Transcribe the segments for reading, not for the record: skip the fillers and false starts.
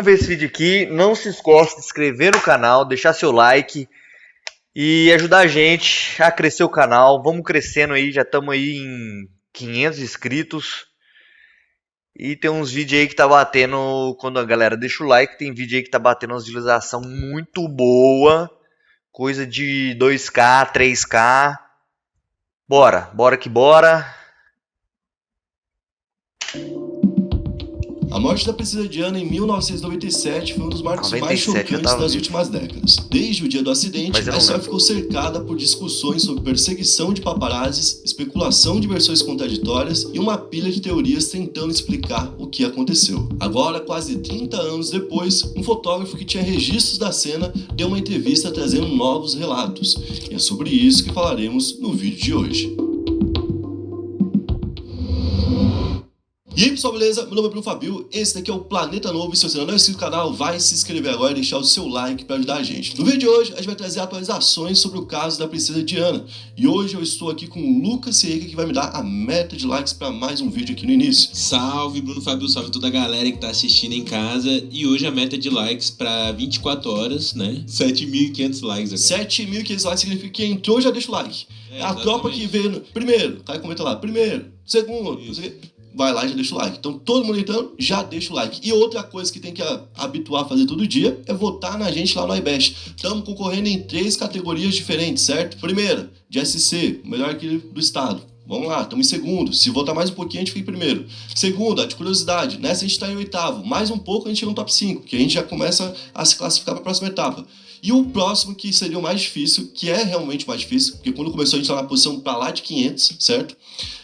vão ver esse vídeo aqui. Não se esqueça de se inscrever no canal, deixar seu like e ajudar a gente a crescer o canal. Vamos crescendo aí, já estamos aí em 500 inscritos. E tem uns vídeos aí que tá batendo, quando a galera deixa o like, tem vídeo aí que tá batendo uma visualização muito boa. Coisa de 2K, 3K. Bora que bora. A morte da princesa Diana em 1997 foi um dos marcos mais chocantes das últimas décadas. Desde o dia do acidente, a história ficou cercada por discussões sobre perseguição de paparazzis, especulação de versões contraditórias e uma pilha de teorias tentando explicar o que aconteceu. Agora, quase 30 anos depois, um fotógrafo que tinha registros da cena deu uma entrevista trazendo novos relatos. E é sobre isso que falaremos no vídeo de hoje. E aí pessoal, beleza? Meu nome é Bruno Fabio, esse daqui é o Planeta Novo e se você não é inscrito no canal, vai se inscrever agora e deixar o seu like para ajudar a gente. No vídeo de hoje, a gente vai trazer atualizações sobre o caso da princesa Diana. E hoje eu estou aqui com o Lucas Seika, que vai me dar a meta de likes para mais um vídeo aqui no início. Salve Bruno Fabio, salve toda a galera que tá assistindo em casa. E hoje a meta de likes para 24 horas, né? 7.500 likes agora. 7.500 likes significa que entrou, já deixa o like. É a tropa que vê no... primeiro, o cara comenta lá, primeiro, segundo, vai lá e já deixa o like. Então todo mundo entrando, já deixa o like. E outra coisa que tem que habituar a fazer todo dia é votar na gente lá no iBest. Estamos concorrendo em 3 categorias diferentes, certo? Primeira, de SC, melhor aqui do estado. Vamos lá, estamos em segundo. Se votar mais um pouquinho, a gente fica em primeiro. Segunda, de curiosidade. Nessa a gente está em oitavo. Mais um pouco, a gente chega no top 5, que a gente já começa a se classificar para a próxima etapa. E o próximo, que seria o mais difícil, que é realmente mais difícil, porque quando começou a gente estava na posição para lá de 500, certo?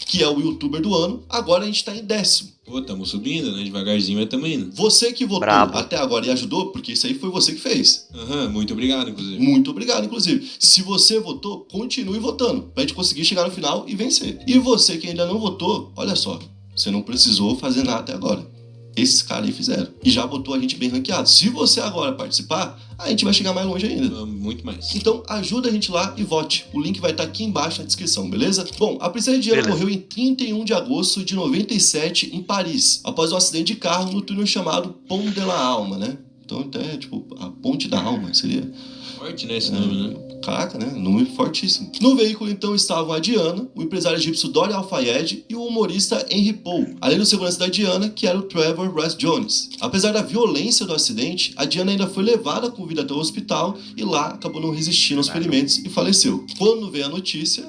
Que é o youtuber do ano, agora a gente tá em 10º. Pô, estamos subindo, né? Devagarzinho, mas estamos indo. Você que votou até agora e ajudou, porque isso aí foi você que fez. Muito obrigado, inclusive. Muito obrigado, inclusive. Se você votou, continue votando, pra gente conseguir chegar no final e vencer. E você que ainda não votou, olha só, você não precisou fazer nada até agora. Esses caras aí fizeram. E já botou a gente bem ranqueado. Se você agora participar, a gente vai chegar mais longe ainda. Muito mais. Então ajuda a gente lá e vote. O link vai estar aqui embaixo na descrição, beleza? Bom, a princesa Diana morreu em 31 de agosto de 97 em Paris, após um acidente de carro no túnel chamado Pont de la Alma, né? Então até, tipo, a Ponte da Alma seria... Forte, né, esse nome, né? Caraca, né? Nome fortíssimo. No veículo, então, estavam a Diana, o empresário egípcio Dori Al-Fayed e o humorista Henry Paul, além do segurança da Diana, que era o Trevor Russ Jones. Apesar da violência do acidente, a Diana ainda foi levada com vida até o hospital e lá acabou não resistindo aos ferimentos e faleceu. Quando veio a notícia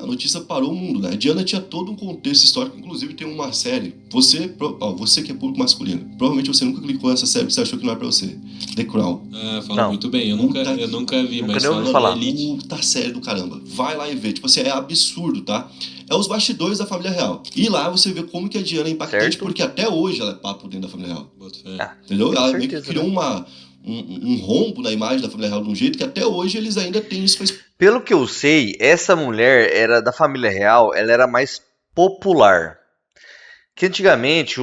parou o mundo, né? A Diana tinha todo um contexto histórico, inclusive tem uma série. Você que é público masculino, provavelmente você nunca clicou nessa série porque você achou que não era pra você. The Crown. Fala muito bem, eu nunca vi, mas fala Elite. Puta série do caramba. Vai lá e vê. Tipo assim, é absurdo, tá? É os bastidores da família real. E lá você vê como que a Diana é impactante, porque até hoje ela é papo dentro da família real. Entendeu? Ela meio que criou um rombo na imagem da família real de um jeito que até hoje eles ainda têm isso. Pelo que eu sei, essa mulher era da família real, ela era mais popular. Que antigamente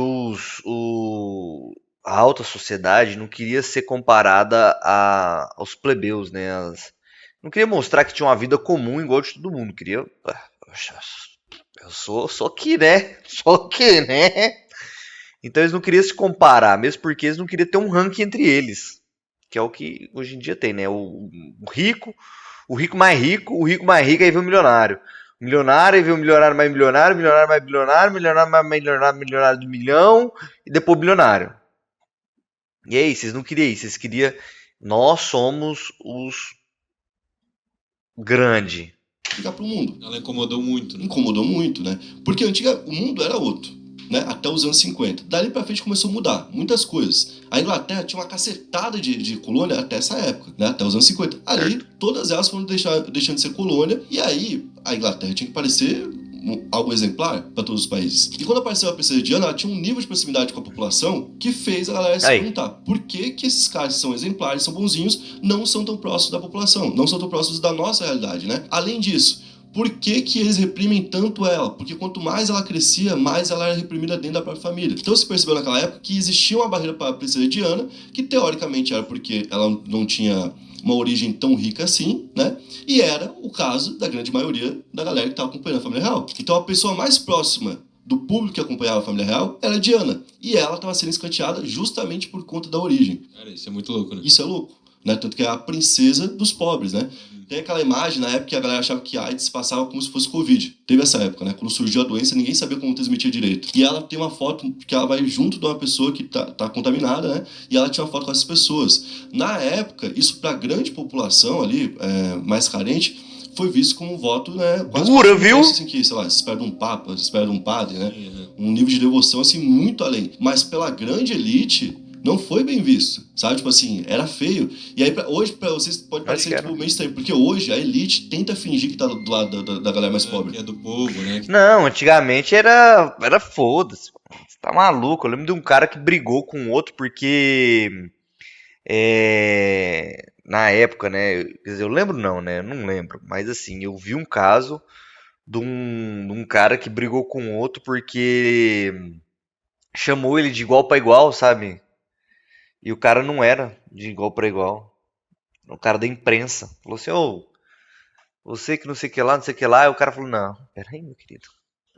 a alta sociedade não queria ser comparada aos plebeus, né? Não queria mostrar que tinha uma vida comum igual de todo mundo. Queria... Eu sou aqui, né? Sou aqui, né? Então eles não queriam se comparar, mesmo porque eles não queriam ter um ranking entre eles. Que é o que hoje em dia tem, né? O rico mais rico, o rico mais rico, aí vem o milionário. O milionário, aí vem o milionário mais milionário, milionário mais bilionário, milionário mais milionário, milionário de milhão, e depois bilionário. E aí, vocês não queriam isso, vocês queriam... Nós somos os... grande. Ficar pro mundo. Ela incomodou muito, né? Incomodou muito, né? Porque o mundo era outro, né? Até os anos 50. Dali pra frente começou a mudar muitas coisas. A Inglaterra tinha uma cacetada de colônia até essa época, né? Até os anos 50. Ali, todas elas foram deixando de ser colônia. E aí, a Inglaterra tinha que parecer algo exemplar para todos os países. E quando apareceu a princesa Diana, ela tinha um nível de proximidade com a população que fez a galera se perguntar por que esses caras que são exemplares, são bonzinhos, não são tão próximos da população, não são tão próximos da nossa realidade, né? Além disso, por que eles reprimem tanto ela? Porque quanto mais ela crescia, mais ela era reprimida dentro da própria família. Então se percebeu naquela época que existia uma barreira para a princesa Diana, que teoricamente era porque ela não tinha uma origem tão rica assim, né? E era o caso da grande maioria da galera que estava acompanhando a família real. Então a pessoa mais próxima do público que acompanhava a família real era a Diana. E ela estava sendo escanteada justamente por conta da origem. Cara, isso é muito louco, né? Isso é louco, né? Tanto que é a princesa dos pobres, né? Tem aquela imagem, na época, que a galera achava que a AIDS passava como se fosse Covid. Teve essa época, né? Quando surgiu a doença, ninguém sabia como transmitia direito. E ela tem uma foto que ela vai junto de uma pessoa que tá contaminada, né? E ela tinha uma foto com essas pessoas. Na época, isso pra grande população ali, mais carente, foi visto como um voto, né? Quase Dura, viu? Assim, que, sei lá, se espera de um papa, se espera de um padre, né? Um nível de devoção, assim, muito além. Mas pela grande elite, não foi bem visto, sabe? Tipo assim, era feio. E aí, hoje, pra vocês, pode parecer tipo, meio estranho, porque hoje a elite tenta fingir que tá do lado da galera mais pobre. Que é do povo, né? Não, antigamente era foda-se. Você tá maluco? Eu lembro de um cara que brigou com outro porque... na época, né? Quer dizer, eu lembro não, né? Eu não lembro. Mas assim, eu vi um caso de um cara que brigou com outro porque chamou ele de igual pra igual, sabe? E o cara não era de igual pra igual. O cara da imprensa. Falou assim, ô, você que não sei o que lá, não sei o que lá. E o cara falou, não, peraí, meu querido.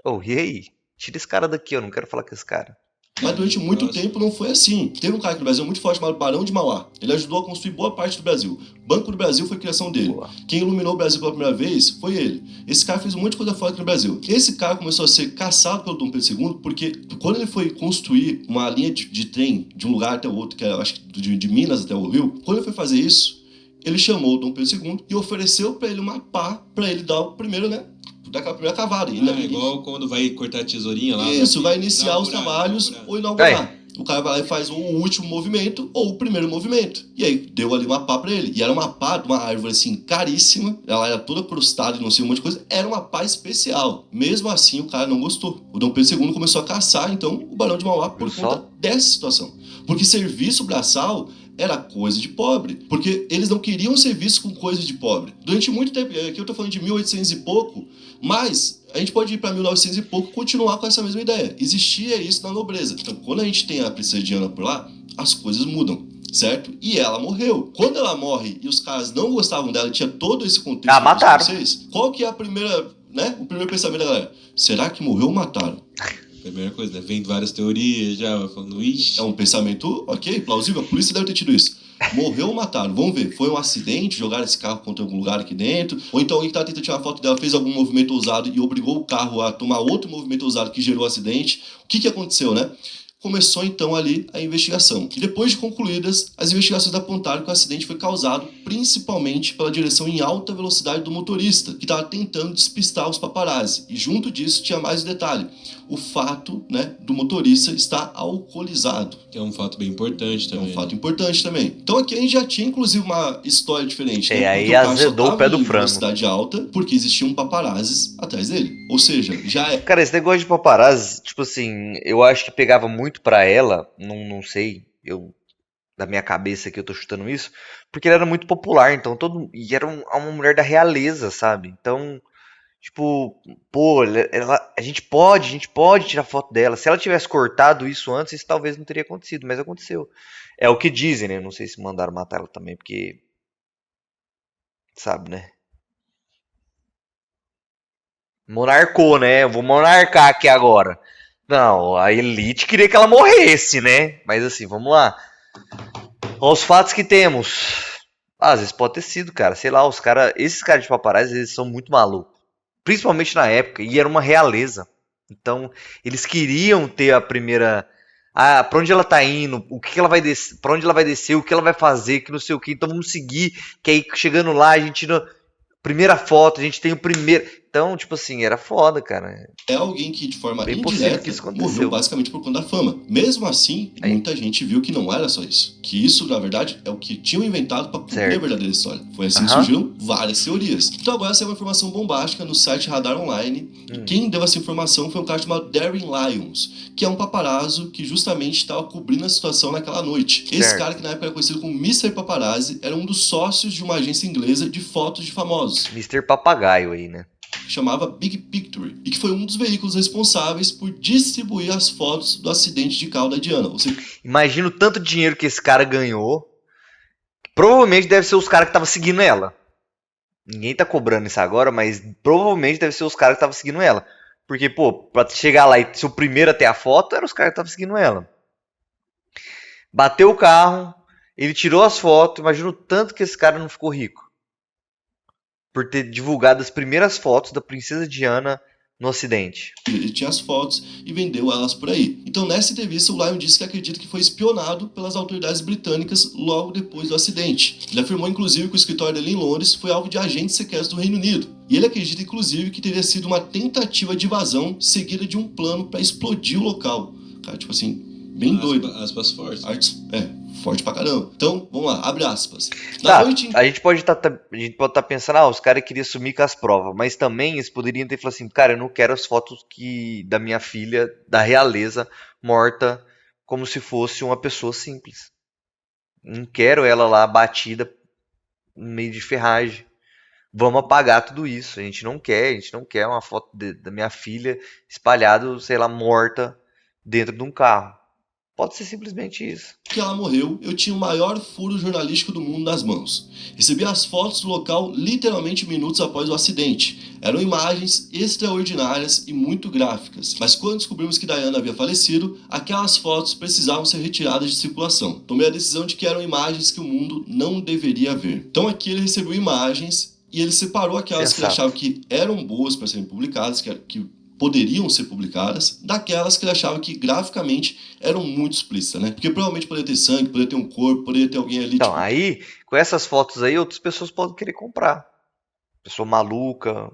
Ô, e aí? Tira esse cara daqui, eu não quero falar com esse cara. Mas durante muito tempo não foi assim. Teve um cara aqui no Brasil muito forte chamado Barão de Mauá. Ele ajudou a construir boa parte do Brasil. Banco do Brasil foi a criação dele. Boa. Quem iluminou o Brasil pela primeira vez foi ele. Esse cara fez um monte de coisa fora aqui no Brasil. Esse cara começou a ser caçado pelo Dom Pedro II porque quando ele foi construir uma linha de trem de um lugar até o outro, que era, acho que de Minas até o Rio, quando ele foi fazer isso, ele chamou o Dom Pedro II e ofereceu pra ele uma pá pra ele dar o primeiro, né? Daquela primeira cavada. Igual quando vai cortar a tesourinha lá. Isso, vai iniciar os trabalhos ou inaugurar. O cara vai lá e faz o último movimento ou o primeiro movimento. E aí, deu ali uma pá pra ele. E era uma pá de uma árvore, assim, caríssima. Ela era toda crustada e não sei, um monte de coisa. Era uma pá especial. Mesmo assim, o cara não gostou. O Dom Pedro II começou a caçar, então, o Barão de Mauá por conta dessa situação. Porque serviço braçal era coisa de pobre. Porque eles não queriam ser vistos com coisa de pobre. Durante muito tempo, aqui eu tô falando de 1800 e pouco, mas a gente pode ir para 1900 e pouco e continuar com essa mesma ideia. Existia isso na nobreza. Então, quando a gente tem a princesa Diana por lá, as coisas mudam, certo? E ela morreu. Quando ela morre e os caras não gostavam dela, tinha todo esse contexto. Mataram. Qual que é a primeira, né? O primeiro pensamento da galera? Será que morreu ou mataram? Primeira coisa, né? Vem várias teorias já, falando, ixi. É um pensamento, ok, plausível. A polícia deve ter tido isso. Morreu ou mataram? Vamos ver. Foi um acidente? Jogaram esse carro contra algum lugar aqui dentro? Ou então alguém que estava tentando tirar uma foto dela fez algum movimento ousado e obrigou o carro a tomar outro movimento ousado que gerou o acidente? O que aconteceu, né? Começou então ali a investigação. E depois de concluídas, as investigações apontaram que o acidente foi causado principalmente pela direção em alta velocidade do motorista, que estava tentando despistar os paparazzi. E junto disso tinha mais um detalhe. O fato, né, do motorista estar alcoolizado. Que é um fato bem importante também. É um fato importante também. Então aqui a gente já tinha inclusive uma história diferente. Né? Aí azedou o pé do frango. Velocidade alta porque existiam paparazzis atrás dele. Ou seja, já é... Cara, esse negócio de paparazzi, tipo assim, eu acho que pegava muito pra ela, não sei, da minha cabeça que eu tô chutando isso, porque ele era muito popular, então e era uma mulher da realeza, sabe? Então, tipo, pô, a gente pode tirar foto dela. Se ela tivesse cortado isso antes, isso talvez não teria acontecido, mas aconteceu. É o que dizem, né? Não sei se mandaram matar ela também, porque sabe, né? Monarcou, né? Eu vou monarcar aqui agora. Não, a elite queria que ela morresse, né? Mas assim, vamos lá. Os fatos que temos. Às vezes pode ter sido, cara. Sei lá, esses caras de paparazzi, eles são muito malucos. Principalmente na época. E era uma realeza. Então, eles queriam ter a primeira... pra onde ela tá indo, o que ela vai descer, pra onde ela vai descer, o que ela vai fazer, que não sei o que. Então vamos seguir, que aí chegando lá, a gente... Primeira foto, a gente tem o primeiro... Então, tipo assim, era foda, cara. É alguém que, de forma bem indireta, que isso morreu basicamente por conta da fama. Mesmo assim, muita gente viu que não era só isso. Que isso, na verdade, é o que tinham inventado pra cumprir a verdadeira história. Foi assim que surgiram várias teorias. Então agora essa é uma informação bombástica no site Radar Online. E quem deu essa informação foi um cara chamado Darren Lyons, que é um paparazzo que justamente estava cobrindo a situação naquela noite. Esse cara, que na época era conhecido como Mr. Paparazzi, era um dos sócios de uma agência inglesa de fotos de famosos. Mr. Papagaio aí, né? Chamava Big Picture, e que foi um dos veículos responsáveis por distribuir as fotos do acidente de carro da Diana. Imagina o tanto de dinheiro que esse cara ganhou. Provavelmente deve ser os caras que estavam seguindo ela. Ninguém tá cobrando isso agora, mas provavelmente deve ser os caras que estavam seguindo ela. Porque, pô, pra chegar lá e ser o primeiro a ter a foto, eram os caras que estavam seguindo ela. Bateu o carro, ele tirou as fotos, imagina o tanto que esse cara não ficou rico. Por ter divulgado as primeiras fotos da princesa Diana no Ocidente. Ele tinha as fotos e vendeu elas por aí. Então, nessa entrevista, o Lyon disse que acredita que foi espionado pelas autoridades britânicas logo depois do acidente. Ele afirmou, inclusive, que o escritório dele em Londres foi alvo de agentes secretos do Reino Unido. E ele acredita, inclusive, que teria sido uma tentativa de invasão seguida de um plano para explodir o local. Cara, tipo assim, bem doido. Aspas fortes. Forte pra caramba. Então, vamos lá, abre aspas. A gente pode estar pensando, os caras queriam sumir com as provas, mas também eles poderiam ter falado assim, cara, eu não quero as fotos da minha filha, da realeza, morta, como se fosse uma pessoa simples. Não quero ela lá batida no meio de ferragem. Vamos apagar tudo isso. A gente não quer uma foto da minha filha espalhada, sei lá, morta dentro de um carro. Pode ser simplesmente isso. Que ela morreu, eu tinha o maior furo jornalístico do mundo nas mãos. Recebi as fotos do local literalmente minutos após o acidente. Eram imagens extraordinárias e muito gráficas. Mas quando descobrimos que Diana havia falecido, aquelas fotos precisavam ser retiradas de circulação. Tomei a decisão de que eram imagens que o mundo não deveria ver. Então aqui ele recebeu imagens e ele separou aquelas que ele achava que eram boas para serem publicadas, que poderiam ser publicadas, daquelas que ele achava que graficamente eram muito explícitas, né? Porque provavelmente poderia ter sangue, poderia ter um corpo, poderia ter alguém ali... Então, aí, com essas fotos aí, outras pessoas podem querer comprar. Pessoa maluca,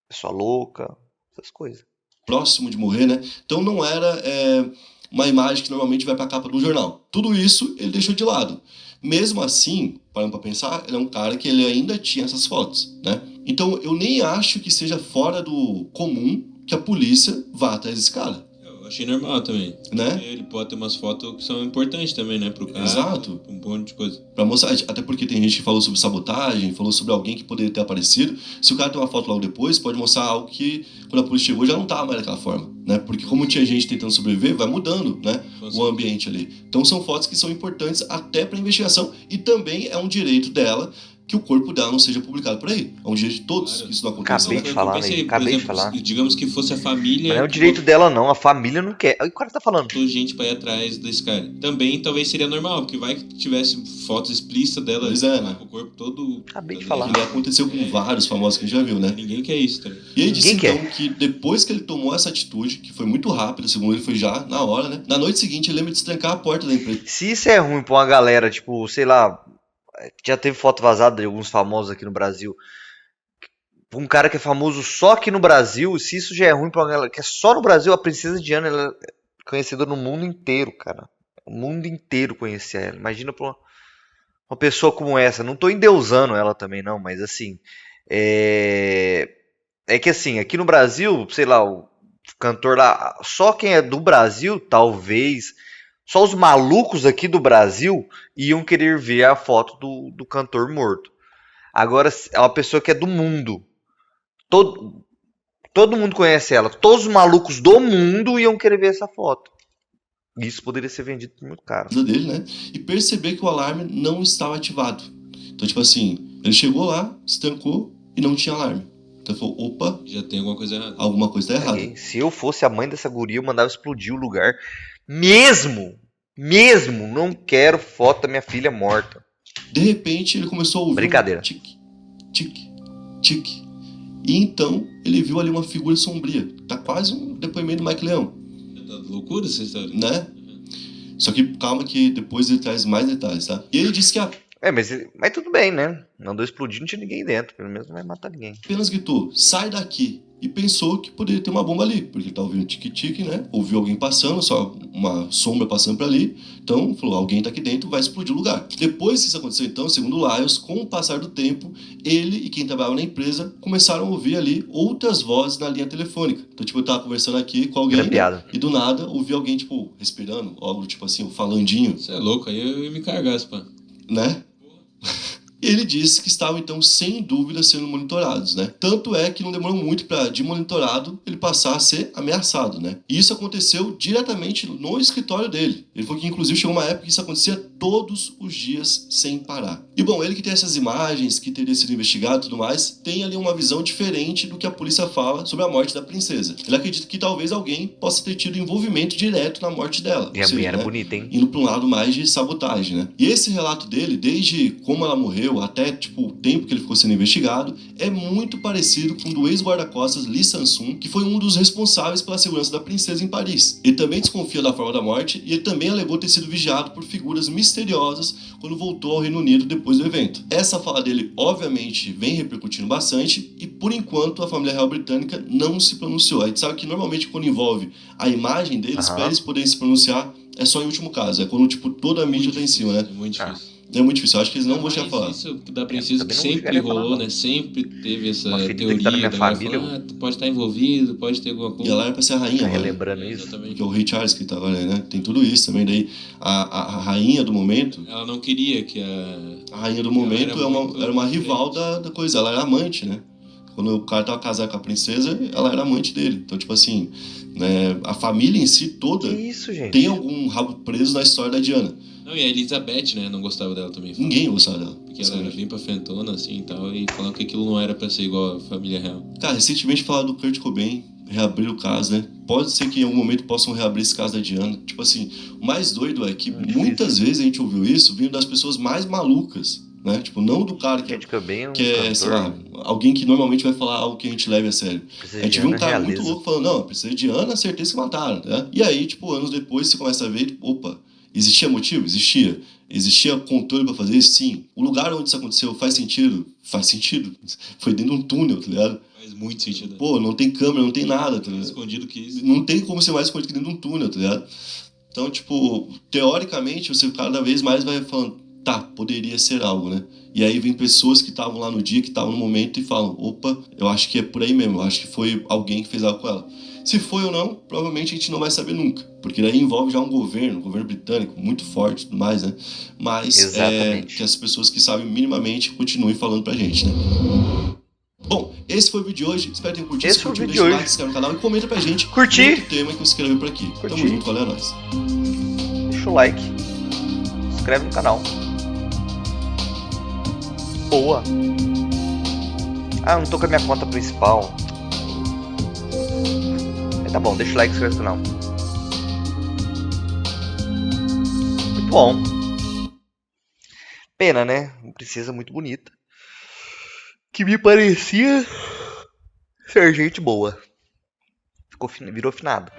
pessoa louca, essas coisas. Próximo de morrer, né? Então não era uma imagem que normalmente vai pra capa do jornal. Tudo isso ele deixou de lado. Mesmo assim, parando pra pensar, ele é um cara que ele ainda tinha essas fotos, né? Então eu nem acho que seja fora do comum que a polícia vá atrás desse cara. Eu achei normal também. Né? Ele pode ter umas fotos que são importantes também, né? Pro cara. Exato. Um monte de coisa. Pra mostrar, até porque tem gente que falou sobre sabotagem, falou sobre alguém que poderia ter aparecido. Se o cara tem uma foto logo depois, pode mostrar algo que, quando a polícia chegou, já não tava mais daquela forma, né? Porque como tinha gente tentando sobreviver, vai mudando, né? O ambiente ali. Então são fotos que são importantes até pra investigação e também é um direito dela que o corpo dela não seja publicado por aí. É um direito de todos que isso não aconteça. Acabei de falar, né? Acabei de falar. Digamos que fosse a família... Não é o direito dela, não. A família não quer. Olha o que o cara tá falando. Gente pra ir atrás desse cara. Também talvez seria normal, porque vai que tivesse fotos explícitas dela né? com o corpo todo... Acabei de falar. E aconteceu com vários famosos que a gente já viu, né? Ninguém quer isso, tá? E ele disse então que depois que ele tomou essa atitude, que foi muito rápido, segundo ele foi já na hora, né? Na noite seguinte ele lembra de trancar a porta da empresa. Se isso é ruim pra uma galera, tipo, sei lá... Já teve foto vazada de alguns famosos aqui no Brasil. Um cara que é famoso só aqui no Brasil, se isso já é ruim pra uma galera que é só no Brasil, a princesa Diana ela é conhecida no mundo inteiro, cara. O mundo inteiro conhecia ela. Imagina pra uma pessoa como essa. Não tô endeusando ela também, não, mas assim. É que assim, aqui no Brasil, sei lá, o cantor lá, só quem é do Brasil, talvez. Só os malucos aqui do Brasil iam querer ver a foto do cantor morto. Agora, é uma pessoa que é do mundo. Todo mundo conhece ela. Todos os malucos do mundo iam querer ver essa foto. Isso poderia ser vendido por muito caro. Dele, né? E perceber que o alarme não estava ativado. Então, tipo assim, ele chegou lá, se trancou e não tinha alarme. Então ele falou, opa... Já tem alguma coisa errada. Alguma coisa tá errada. Se eu fosse a mãe dessa guria, eu mandava explodir o lugar. Mesmo, não quero foto da minha filha morta. De repente, ele começou a ouvir brincadeira. Um tique, tique, tique. E então, ele viu ali uma figura sombria. Tá quase um depoimento do Mike Leão. Tá loucura essa história. Né? Só que calma que depois ele traz mais detalhes, tá? E ele disse que mas tudo bem, né? Mandou explodir, não tinha ninguém dentro. Pelo menos não vai matar ninguém. Apenas gritou, sai daqui. E pensou que poderia ter uma bomba ali, porque ele tá ouvindo tique-tique, né? Ouviu alguém passando, só uma sombra passando por ali. Então, falou, alguém tá aqui dentro, vai explodir o lugar. Depois que isso aconteceu, então, segundo o Lyons, com o passar do tempo, ele e quem trabalhava na empresa começaram a ouvir ali outras vozes na linha telefônica. Então, tipo, eu tava conversando aqui com alguém, né? E do nada, ouvi alguém, tipo, respirando, algo tipo assim, um falandinho. Você é louco, aí eu ia me cargar, pá. Né? E ele disse que estavam, então, sem dúvida, sendo monitorados, né? Tanto é que não demorou muito para, de monitorado, ele passar a ser ameaçado, né? E isso aconteceu diretamente no escritório dele. Ele falou que, inclusive, chegou uma época que isso acontecia todos os dias, sem parar. E, bom, ele que tem essas imagens, que teria sido investigado e tudo mais, tem ali uma visão diferente do que a polícia fala sobre a morte da princesa. Ele acredita que talvez alguém possa ter tido envolvimento direto na morte dela. E a mulher era bonita, hein? Indo para um lado mais de sabotagem, né? E esse relato dele, desde como ela morreu até, tipo, o tempo que ele ficou sendo investigado, é muito parecido com o do ex-guarda-costas Lee Sang-soo, que foi um dos responsáveis pela segurança da princesa em Paris. Ele também desconfia da forma da morte e ele também alegou ter sido vigiado por figuras misteriosas quando voltou ao Reino Unido depois do evento. Essa fala dele, obviamente, vem repercutindo bastante e, por enquanto, a família real britânica não se pronunciou. A gente sabe que, normalmente, quando envolve a imagem deles, para eles poderem se pronunciar, é só em último caso. É quando, tipo, toda a mídia tá em cima, né? É muito difícil. É muito difícil, eu acho que eles não vão chegar a falar. Isso da princesa que sempre rolou, né? Sempre teve essa teoria tá na minha da família, falar, pode estar envolvido, pode ter alguma coisa. E ela era pra ser a rainha, Tá agora. relembrando isso. Exatamente. Que é o rei Charles que tá agora, né? Tem tudo isso também. Daí a rainha do momento. Ela não queria que A rainha do momento era uma rival da coisa. Ela era amante, né? Quando o cara tava casado com a princesa, ela era amante dele. Então, tipo assim, né, a família em si toda Que isso, gente? tem algum rabo preso na história da Diana. Não, e a Elizabeth, né? Não gostava dela também. Ninguém gostava dela. Porque ela era bem pra frentona, assim e tal, e falando que aquilo não era pra ser igual a família real. Cara, recentemente falaram do Kurt Cobain, reabrir o caso, né? Pode ser que em algum momento possam reabrir esse caso da Diana. Tipo assim, o mais doido é que muitas vezes a gente ouviu isso vindo das pessoas mais malucas, né? Tipo, não do cara que é, sei lá, alguém que normalmente vai falar algo que a gente leve a sério. A gente viu um cara muito louco falando, não, a princesa Diana, certeza que mataram, né? E aí, tipo, anos depois você começa a ver, opa, existia motivo? Existia. Existia controle pra fazer isso? Sim. O lugar onde isso aconteceu faz sentido? Faz sentido. Foi dentro de um túnel, tá ligado? Faz muito sentido. Pô, não tem câmera, não tem nada, tá ligado? Escondido que isso. Não tem como ser mais escondido que dentro de um túnel, tá ligado? Então, tipo, teoricamente, você cada vez mais vai falando, tá, poderia ser algo, né? E aí vem pessoas que estavam lá no dia, que estavam no momento e falam, opa, eu acho que é por aí mesmo, eu acho que foi alguém que fez algo com ela. Se foi ou não, provavelmente a gente não vai saber nunca, porque daí envolve já um governo britânico muito forte e tudo mais, né? Mas que as pessoas que sabem minimamente continuem falando pra gente, né? Bom, esse foi o vídeo de hoje, espero que tenham curtido. Esse foi o vídeo de deixa o hoje. like, se inscreve no canal e comenta pra gente Curti. outro tema que você quer ver por aqui. Curti. Tamo junto, valeu, é nóis. Deixa o like. Se inscreve no canal. Boa. Ah, eu não tô com a minha conta principal. Tá bom, deixa o like e se inscreve no canal. Muito bom. Pena, né? Uma princesa muito bonita. Que me parecia ser gente boa. Virou finado.